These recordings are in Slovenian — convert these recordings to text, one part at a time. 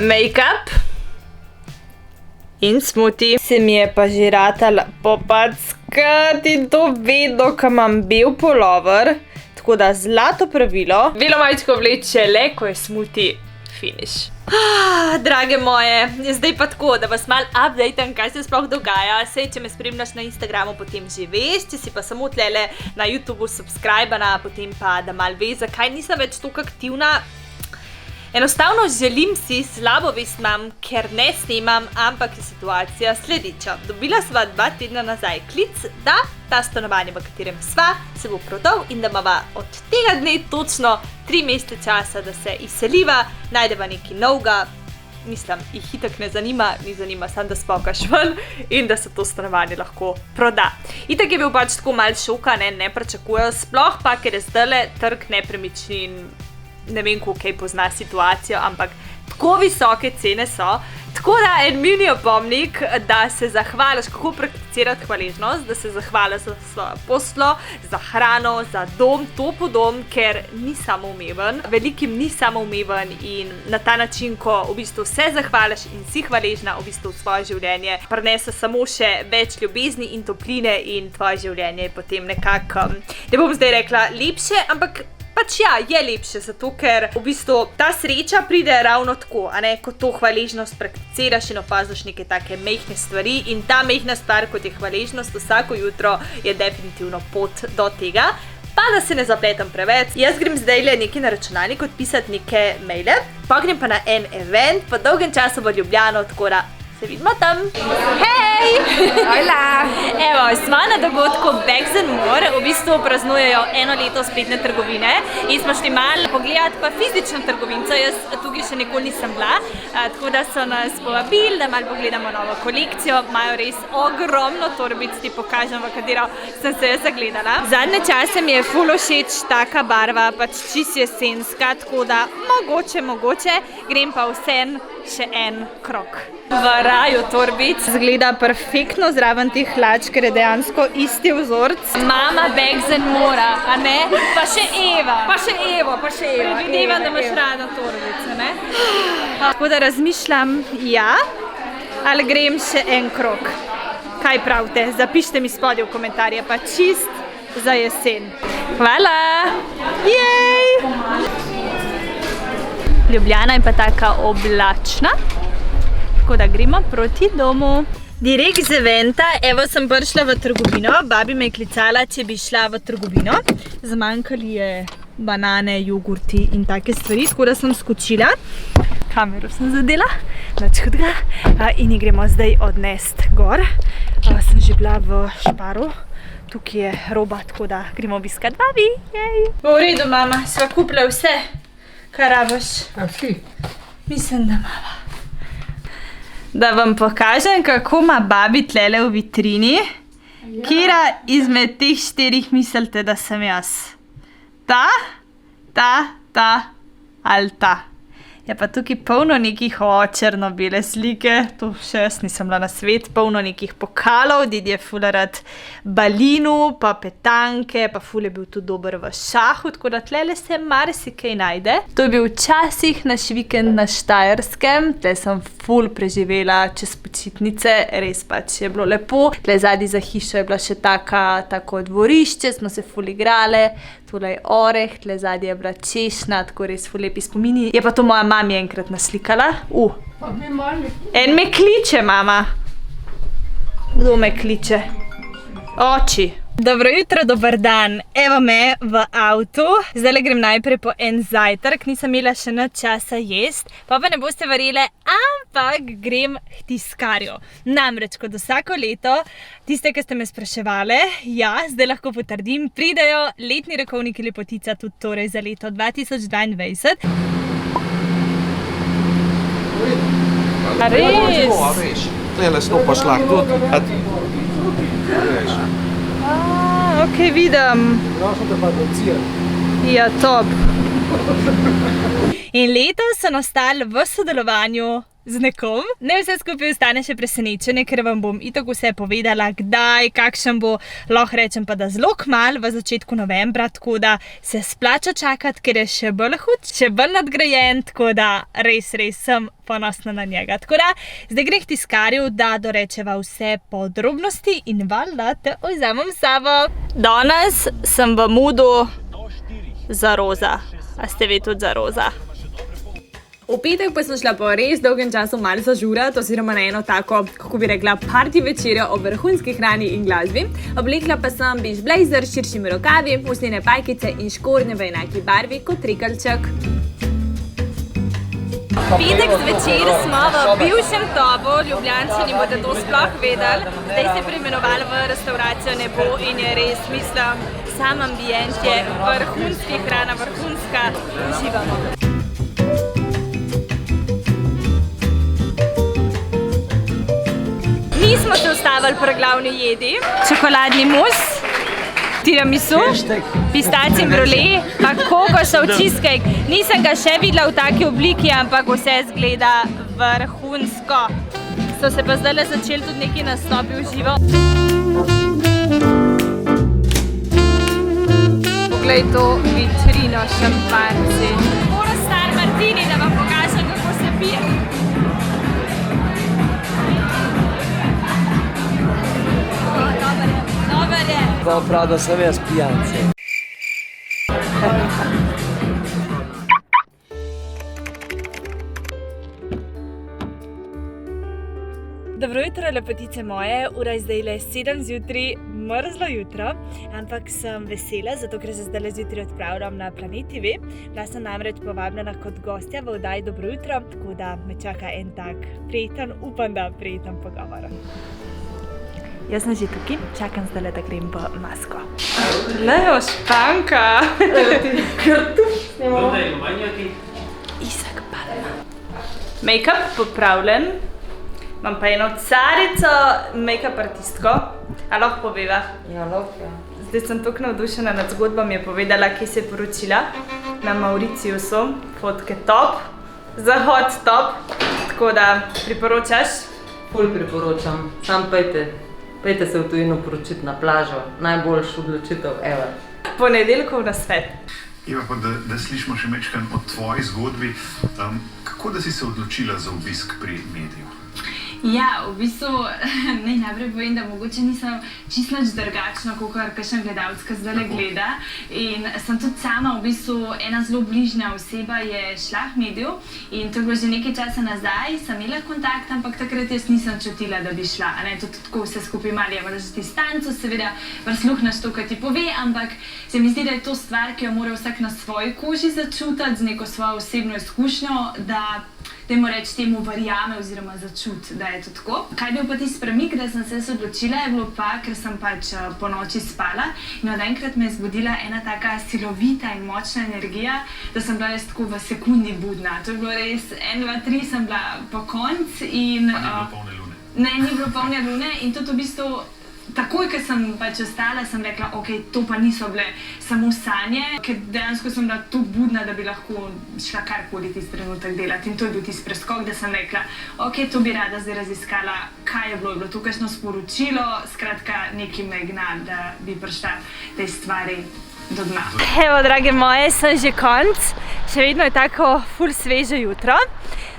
make-up in smuti. Se mi je pa že ratala popackati in to vedno, ko imam bel pulover. Tako da zlato pravilo. Belo majičko vleče le, ko je smuti finish. Drage moje, zdaj pa tako, da vas malo updatem, kaj se sploh dogaja. Sej, če me spremljaš na Instagramu, potem že veš, če si pa samo tlele na YouTubeu subscribana, potem pa da malo veš, zakaj nisem več toliko aktivna. Enostavno želim si, slabo vest imam, ker ne snemam, ampak je situacija sledeča. Dobila sva 2 tedna nazaj klic, da ta stanovanje, v katerem sva, se bo prodal in da imava od tega dne točno 3 mesece časa, da se izseliva, najdeva nekaj novega. Mislim, jih itak ne zanima, ni zanima samo, da spokaš ven in da se to stanovanje lahko proda. Itak je bil pač tako malo šoka, ne pričakujejo, sploh pa, ker je zdajle trg nepremičnin, ne vem, koliko pozna situacijo, ampak tako visoke cene so. Tako da en mini opomnik, da se zahvališ, kako prakticirati hvaležnost, da se zahvališ za svojo poslo, za hrano, za dom, topel dom, ker ni samoumeven. Velikim ni samoumeven in na ta način, ko v bistvu se zahvališ in si hvaležna v bistvu v svoje življenje, prinese samo še več ljubezni in topline in tvoje življenje je potem nekako, ne bom zdaj rekla lepše, ampak pač ja, je lepše, zato ker v bistvu ta sreča pride ravno tako, a ne, ko to hvaležnost prakticiraš in opaziš neke take mehne stvari in ta mehna stvar, kot je hvaležnost vsako jutro, je definitivno pot do tega. Pa da se ne zapletam preveč, jaz grem zdajle nekaj na računalnik odpisati neke maile, pa grem pa na en event, po dolgem času v Ljubljano, tako da se vidimo tam. Hej! Hola! Evo, smo na dogodku Bags & More, v bistvu praznujejo 1 leto spletne trgovine in smo šli malo pogledati pa fizično trgovinco, jaz tukaj še nikoli nisem bila, tako da so nas povabili, da malo pogledamo novo kolekcijo, imajo res ogromno torbic, ti pokažem, v katero sem se jaz zagledala. Zadnje čase mi je ful všeč taka barva, pač čist jesenska, tako da mogoče, grem pa vsem še en krog. V raju torbic zgleda perfektno zraven teh hlač, ker je dejansko isti vzorc. Mama Bags & More, a ne? Pa še Eva. Predvidevam, da imaš rada torbice, ne? Tako da razmišljam, ja, ali grem še en krog. Kaj pravite? Zapišite mi spodaj v komentarje, pa čist za jesen. Hvala! Jej! Ljubljana je pa taka oblačna. Tako da gremo proti domu. Direkt z eventa, evo sem prišla v trgovino, babi me je klicala, če bi šla v trgovino. Zmanjkali je banane, jogurti in take stvari, tako da sem skočila. Kamero sem zadela, nič hudega. In jih gremo zdaj odnest gor. Sem že bila v Šparu, tukaj je roba, tako da gremo obiskat babi. V redu, mama, sva kupila vse, kar rabiš. A vsi? Mislim, da mama. Da vam pokažem, kako ima babi tlele v vitrini. Ja. Kira izmed teh 4 mislite, da sem jaz? Ta ali ta? Je pa tukaj polno nekih črno-bele slike, to še jaz nisem bila na svet, polno nekih pokalov, ded je ful rad balinu, pa petanke, pa ful je bil tudi dober v šahu, tako da tlele se marsikaj najde. To je bil včasih naš vikend na Štajerskem, tle sem ful preživela čez počitnice, res pač je bilo lepo. Tle zadaj za hišo je bila še tako dvorišče, smo se ful igrale, tole je oreh, tle zadaj je bila češnja, tako res ful lepi spomini. Je pa to moja mami enkrat naslikala. En me kliče, mama. Kdo me kliče? Oči. Dobro jutro, dober dan. Evo me v avtu. Zdajle grem najprej po en zajtrk, nisem imela še nič časa jest. Pa ne boste verjele, ampak grem k tiskarju. Namreč, kot vsako leto, tiste, ki ste me spraševali, ja, zdaj lahko potrdim, pridejo letni rokovniki Lepotica tudi torej za leto 2022. A res? Tlele stopaš lahko tudi. Ok, vidim. Ja, top. In letos so nastali v sodelovanju z nekom. Ne vse skupaj ostane še presenečenje, ker vam bom itak vse povedala, kdaj, kakšen bo, lahko rečem pa, da zelo kmalu v začetku novembra, tako da se splača čakati, ker je še bolj hud, še bolj nadgrajen, tako da res sem ponosna na njega. Tako da zdaj greh tiskarju, da dorečeva vse podrobnosti in valjda te vzamem s sabo. Danes sem v moodu za roza. A ste vi tudi za roza? V petek pa sem šla po res dolgem času malo zažurati, oziroma na eno tako, kako bi rekla, party večerjo o vrhunski hrani in glasbi. Oblekla pa sem bež blazer s širšimi rokavi, usnjene pajkice in škornje v enaki barvi kot trikalček. Petek zvečer smo v bivšem Tobu, Ljubljančani bodo to sploh vedeli. Zdaj se preimenovali v restauracijo Nebo in je res, mislim, sam ambient je vrhunski, hrana vrhunska, uživamo. Nismo se ustavili pri glavni jedi, čokoladni mus, tiramisu, pistaci in brule, pa kokosov cheesecake. Nisem ga še videla v taki obliki, ampak vse zgleda vrhunsko. So se pa zdaj začeli tudi neki nastopi v živo. Poglej to vitrino šampanjci. Poro star martini, da vam pokažem, kako se pije. Prav, da sem jaz pijanci. Dobro jutro, lepotice moje. Ura je zdaj le 7 zjutraj, mrzlo jutro, ampak sem vesela, zato ker se zdaj zjutraj odpravljam na Planet TV. Bila sem namreč povabljena kot gostja v oddaji Dobro jutro, tako da me čaka en tak prijeten, upam, da prijeten pogovor. Jaz sem že tukaj, čakam zdaj, da grem v masko. Lejo, španka! Isak Palma. Make-up popravljen. Imam pa eno carico, make-up artistko. A lahko poveva? Ja, lahko. Zdaj sem toliko navdušena nad zgodbo, mi je povedala, kje se je poročila. Na Mauritiusu. Fotke top. Zahod top. Tako da priporočaš? Ful priporočam. Sam Pejte se v tujino poročiti na plažo. Najboljša odločitev ever. Ponedeljkov nasvet. Eva, pa da slišimo še mečkan o tvoji zgodbi. Kako da si se odločila za obisk pri mediju? Ja, v bistvu najprej povem, da mogoče nisem čisto nič drugačna, kakor kakšen gledalec, ki zdaj gleda. In sem tudi sama, v bistvu ena zelo bližnja oseba je šla v mediju in to je bilo že nekaj časa nazaj, sem imela kontakt, ampak takrat jaz nisem čutila, da bi šla. Tudi tako vse skupaj malo je v distanco, seveda prisluhneš to, kar ti pove, ampak se mi zdi, da je to stvar, ki jo mora vsak na svoji koži začutiti, z neko svojo osebno izkušnjo, da dajmo reči temu verjame oziroma začuti, da je to tako. Kaj je bil pa tisti premik, da sem se odločila, je bilo pa, ker sem pač po noči spala in od enkrat me je zbudila ena taka silovita in močna energija, da sem bila jaz tako v sekundi budna. To je bilo res 1, 2, 3 sem bila po konc in... Pa ni bilo polne lune? Ne, ni bilo polne lune in tudi v bistvu takoj, ko sem pač ostala, sem rekla, ok, to pa niso bile samo sanje, ker dejansko sem bila tu budna, da bi lahko šla karkoli tisti trenutek delati in to je bil tisti preskok, da sem rekla, ok, to bi rada zdaj raziskala, kaj je bilo to kakšno sporočilo, skratka, nekaj me je gnalo, da bi prišla tej stvari do dna. Evo, drage moje, sem že konc, še vedno je tako ful sveže jutro.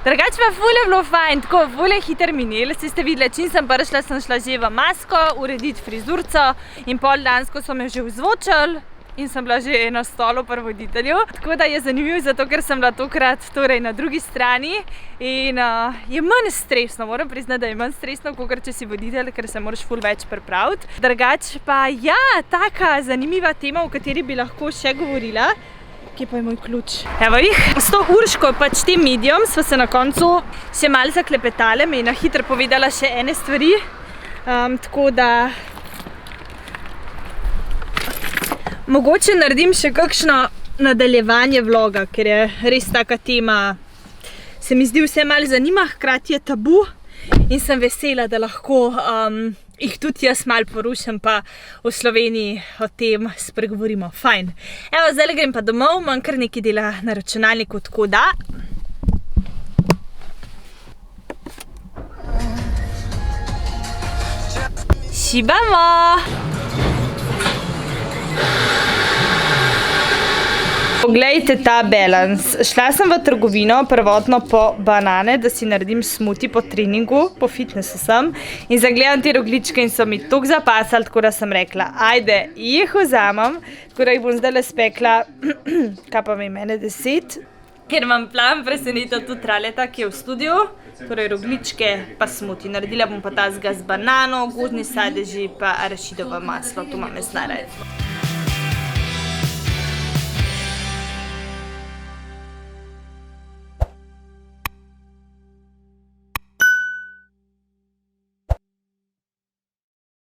Drugače pa ful je bilo fajn, tako ful je hiter minil, saj ste videli, čim sem prišla, sem šla že v masko, urediti frizurco in pol dansko so me že vzvočili in sem bila že na stolu pri voditelju. Tako da je zanimivo, zato ker sem bila tokrat torej na drugi strani in je manj stresno, moram priznati, da je manj stresno, kakor če si voditelj, ker se moraš ful več pripraviti. Drugače pa ja, taka zanimiva tema, o kateri bi lahko še govorila. Kje pa je moj ključ? Evo jih. S to Urško, pač tem medijem, sva se na koncu še malo zaklepetale, me je na hitro povedala še ene stvari. Tako da mogoče naredim še kakšno nadaljevanje vloga, ker je res taka tema, se mi zdi vse malo zanima, hkrati je tabu in sem vesela, da lahko jih tudi jaz malo porušim, pa v Sloveniji o tem spregovorimo. Fajn. Evo, zdaj grem pa domov, imam kar nekaj dela na računalniku, tako da šibamo! Poglejte ta balans. Šla sem v trgovino prvotno po banane, da si naredim smuti po treningu, po fitnessu sem. In zagledam te rogljičke in so mi toliko zapasali, tako da sem rekla, ajde, jih vzamem. Tako da jih bom zdaj spekla, kaj pa mene 10. Ker imam plan presenetiti tudi Traleta, ki je v studiu. Torej rogljičke pa smuti. Naredila bom pa tazga z banano, gozdni sadeži pa arašidovo maslo. To imam jaz najraje.